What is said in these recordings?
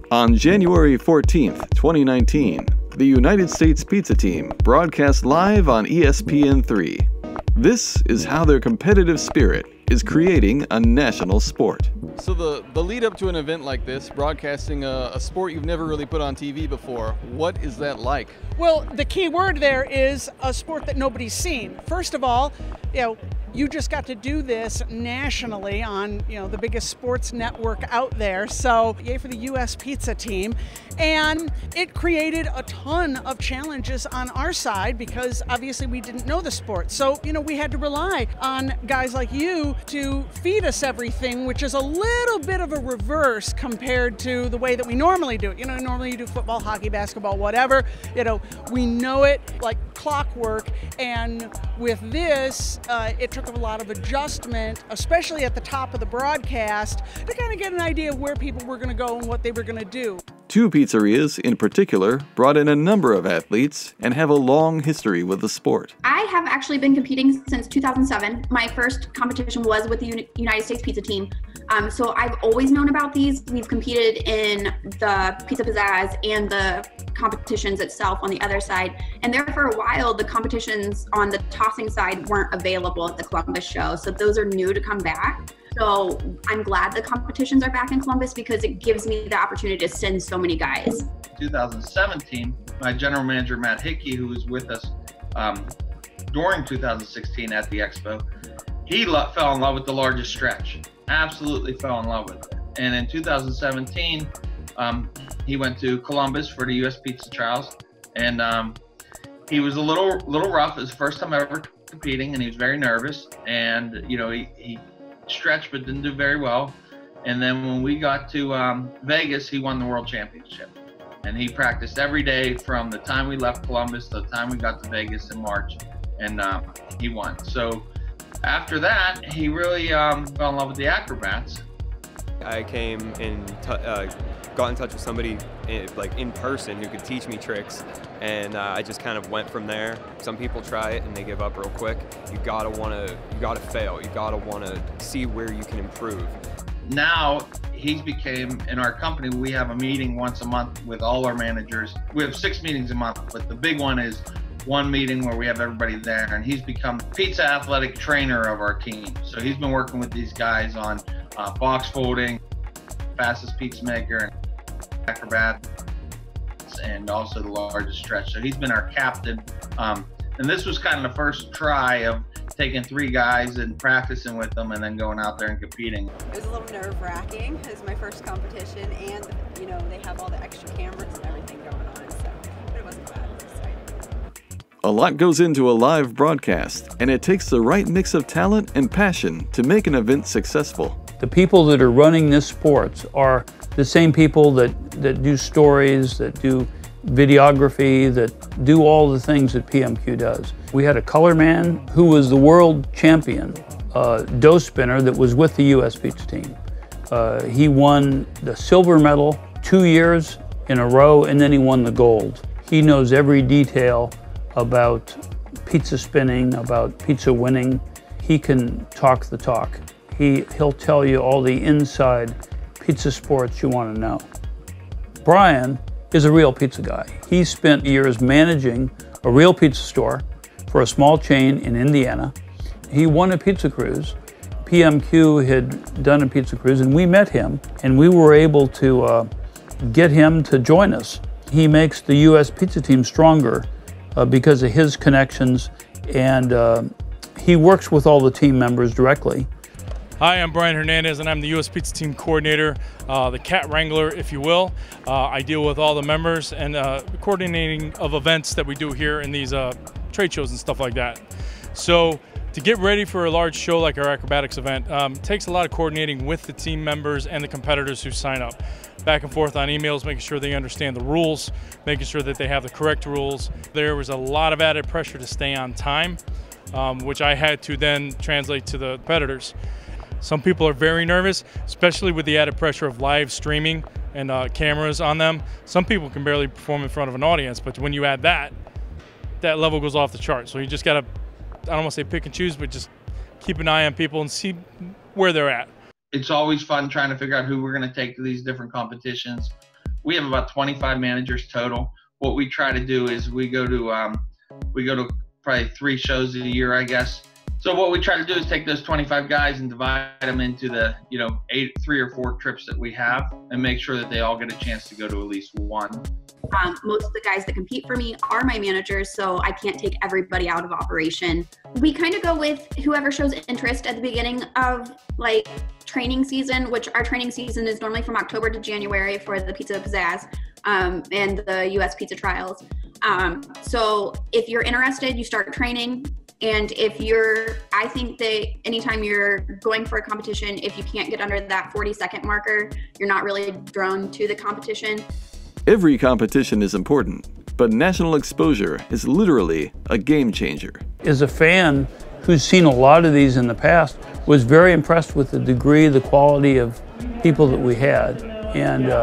On January 14th, 2019, the United States Pizza Team broadcast live on ESPN3. This is how their competitive spirit is creating a national sport. So the lead up to an event like this, broadcasting a sport you've never really put on TV before, what is that like? Well, the key word there is a sport that nobody's seen. First of all, you just got to do this nationally on, the biggest sports network out there. So yay for the US Pizza Team. And it created a ton of challenges on our side because obviously we didn't know the sport. So, we had to rely on guys like you to feed us everything, which is a little bit of a reverse compared to the way that we normally do it. Normally you do football, hockey, basketball, whatever. We know it like clockwork. And with this, it took a lot of adjustment, especially at the top of the broadcast, to kind of get an idea of where people were going to go and what they were going to do. Two pizzerias in particular brought in a number of athletes and have a long history with the sport. I have actually been competing since 2007. My first competition was with the United States Pizza Team. So I've always known about these. We've competed in the Pizza Pizzazz and the competitions itself on the other side. And there for a while, the competitions on the tossing side weren't available at the Columbus show. So those are new to come back. So I'm glad the competitions are back in Columbus because it gives me the opportunity to send so many guys. 2017, my general manager, Matt Hickey, who was with us during 2016 at the Expo, he fell in love with the largest stretch. Absolutely fell in love with it. And in 2017, he went to Columbus for the US Pizza Trials, and he was a little rough. It was the first time ever competing, and he was very nervous. And he stretched but didn't do very well. And then when we got to Vegas, he won the world championship. And he practiced every day from the time we left Columbus to the time we got to Vegas in March, and he won. So after that, he really fell in love with the acrobats. I came and got in touch with somebody in person who could teach me tricks, and I just kind of went from there. Some people try it and they give up real quick. You gotta fail. You gotta wanna see where you can improve. Now he's became, in our company, we have a meeting once a month with all our managers. We have 6 meetings a month, but the big one is one meeting where we have everybody there, and he's become pizza athletic trainer of our team. So he's been working with these guys on box folding, fastest pizza maker, and acrobat, and also the largest stretch. So he's been our captain. And this was kind of the first try of taking 3 guys and practicing with them and then going out there and competing. It was a little nerve-wracking. It was my first competition, and they have all the extra cameras and everything going on, so but it wasn't bad. It was exciting. A lot goes into a live broadcast, and it takes the right mix of talent and passion to make an event successful. The people that are running this sport are the same people that do stories, that do videography, that do all the things that PMQ does. We had a color man who was the world champion dough spinner that was with the US Pizza Team. He won the silver medal 2 years in a row, and then he won the gold. He knows every detail about pizza spinning, about pizza winning. He can talk the talk. He'll tell you all the inside pizza sports you want to know. Brian is a real pizza guy. He spent years managing a real pizza store for a small chain in Indiana. He won a pizza cruise. PMQ had done a pizza cruise, and we met him, and we were able to get him to join us. He makes the US Pizza Team stronger because of his connections, and he works with all the team members directly. Hi, I'm Brian Hernandez, and I'm the US Pizza Team Coordinator, the cat wrangler, if you will. I deal with all the members and coordinating of events that we do here in these trade shows and stuff like that. So to get ready for a large show like our acrobatics event, takes a lot of coordinating with the team members and the competitors who sign up. Back and forth on emails, making sure they understand the rules, making sure that they have the correct rules. There was a lot of added pressure to stay on time, which I had to then translate to the competitors. Some people are very nervous, especially with the added pressure of live streaming and cameras on them. Some people can barely perform in front of an audience, but when you add that level goes off the chart. So you just gotta, I don't want to say pick and choose, but just keep an eye on people and see where they're at. it's always fun trying to figure out who we're going to take to these different competitions. We have about 25 managers total. What we try to do is we go to probably 3 shows a year, I guess. So what we try to do is take those 25 guys and divide them into the 3 or 4 trips that we have, and make sure that they all get a chance to go to at least one. Most of the guys that compete for me are my managers, so I can't take everybody out of operation. We kind of go with whoever shows interest at the beginning of like training season, which our training season is normally from October to January for the Pizza Pizzazz and the USPT trials. So if you're interested, you start training. And I think that anytime you're going for a competition, if you can't get under that 40-second marker, you're not really drawn to the competition. Every competition is important, but national exposure is literally a game changer. As a fan who's seen a lot of these in the past, was very impressed with the degree, the quality of people that we had. And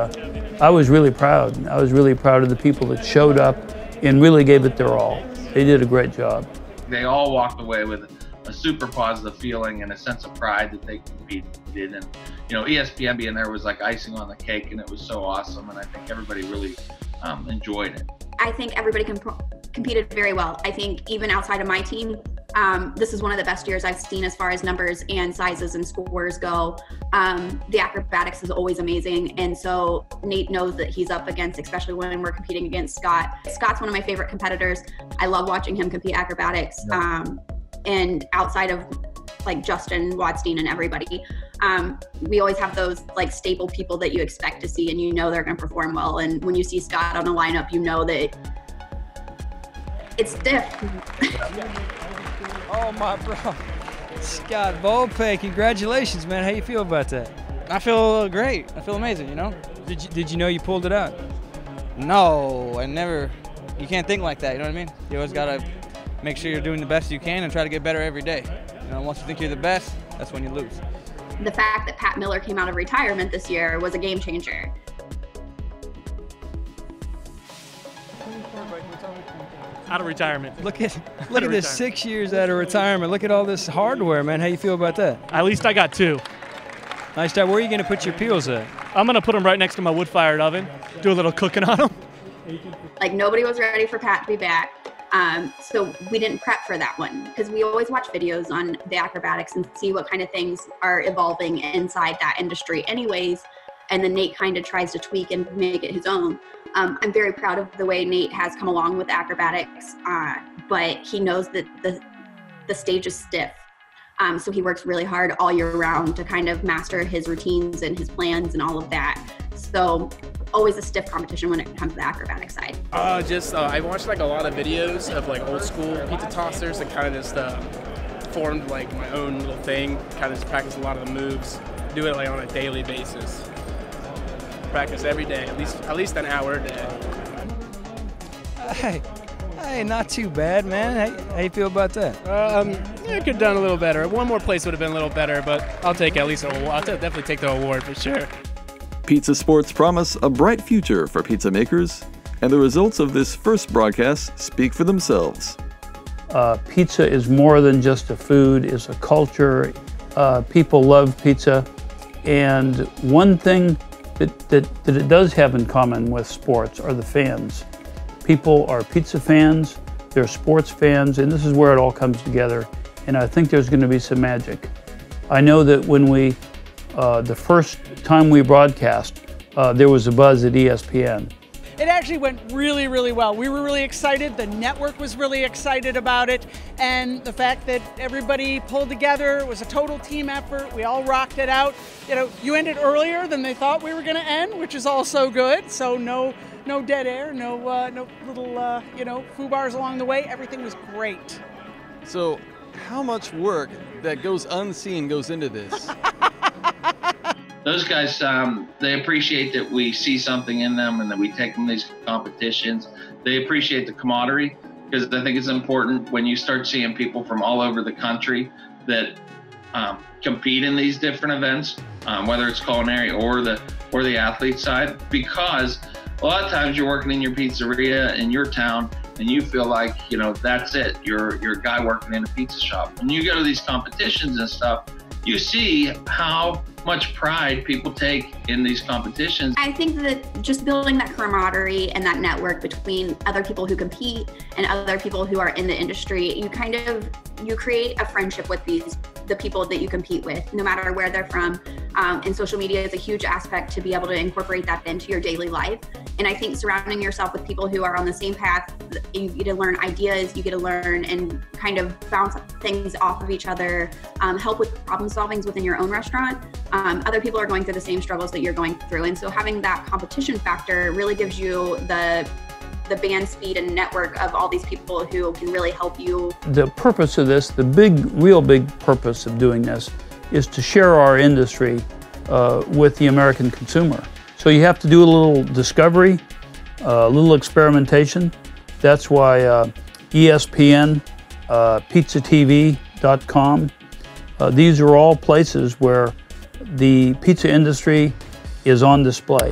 I was really proud. I was really proud of the people that showed up and really gave it their all. They did a great job. They all walked away with a super positive feeling and a sense of pride that they competed. And ESPN being there was like icing on the cake, and it was so awesome. And I think everybody really enjoyed it. I think everybody competed very well. I think even outside of my team, this is one of the best years I've seen as far as numbers and sizes and scores go. The acrobatics is always amazing, and so Nate knows that he's up against, especially when we're competing against Scott. Scott's one of my favorite competitors. I love watching him compete acrobatics. And outside of like Justin Wadstein and everybody, we always have those like staple people that you expect to see, and they're going to perform well. And when you see Scott on the lineup, you know that it's stiff. Oh my bro, Scott Volpe, congratulations, man. How you feel about that? I feel great. I feel amazing, Did you know you pulled it out? No, I never. You can't think like that, you know what I mean? You always gotta make sure you're doing the best you can and try to get better every day. Once you think you're the best, that's when you lose. The fact that Pat Miller came out of retirement this year was a game changer. Out of retirement. Look at this, 6 years out of retirement. Look at all this hardware, man. How you feel about that? At least I got 2. Nice job. Where are you going to put your peels at? I'm going to put them right next to my wood-fired oven, do a little cooking on them. Like, nobody was ready for Pat to be back. So we didn't prep for that one, because we always watch videos on the acrobatics and see what kind of things are evolving inside that industry anyways. And then Nate kind of tries to tweak and make it his own. I'm very proud of the way Nate has come along with acrobatics, but he knows that the stage is stiff. So he works really hard all year round to kind of master his routines and his plans and all of that. So always a stiff competition when it comes to the acrobatic side. I watched like a lot of videos of like old school pizza tossers and kind of just formed like my own little thing. Kind of just practice a lot of the moves. Do it like on a daily basis. Practice every day, at least an hour a day. Hey, not too bad, man. How you feel about that? I could have done a little better. One more place would have been a little better, but I'll take at least an award. I'll definitely take the award for sure. Pizza sports promise a bright future for pizza makers, and the results of this first broadcast speak for themselves. Pizza is more than just a food, it's a culture. People love pizza, and one thing that it does have in common with sports are the fans. People are pizza fans, they're sports fans, and this is where it all comes together. And I think there's going to be some magic. I know that when the first time we broadcast, there was a buzz at ESPN. It actually went really, really well. We were really excited. The network was really excited about it. And the fact that everybody pulled together, it was a total team effort. We all rocked it out. You ended earlier than they thought we were going to end, which is also good. So no dead air, no little, foo-bars along the way. Everything was great. So how much work that goes unseen goes into this? Those guys, they appreciate that we see something in them and that we take them to these competitions. They appreciate the camaraderie, because I think it's important when you start seeing people from all over the country that compete in these different events, whether it's culinary or the athlete side, because a lot of times you're working in your pizzeria in your town and you feel like, that's it. You're a guy working in a pizza shop. When you go to these competitions and stuff, you see how much pride people take in these competitions. I think that just building that camaraderie and that network between other people who compete and other people who are in the industry, you create a friendship with the people that you compete with, no matter where they're from. And social media is a huge aspect to be able to incorporate that into your daily life. And I think surrounding yourself with people who are on the same path, you get to learn ideas, you get to learn and kind of bounce things off of each other, help with problem solvings within your own restaurant. Other people are going through the same struggles that you're going through. And so having that competition factor really gives you the band speed and network of all these people who can really help you. The purpose of this, the real big purpose of doing this, is to share our industry with the American consumer. So you have to do a little discovery, a little experimentation. That's why ESPN, PizzaTV.com, these are all places where the pizza industry is on display.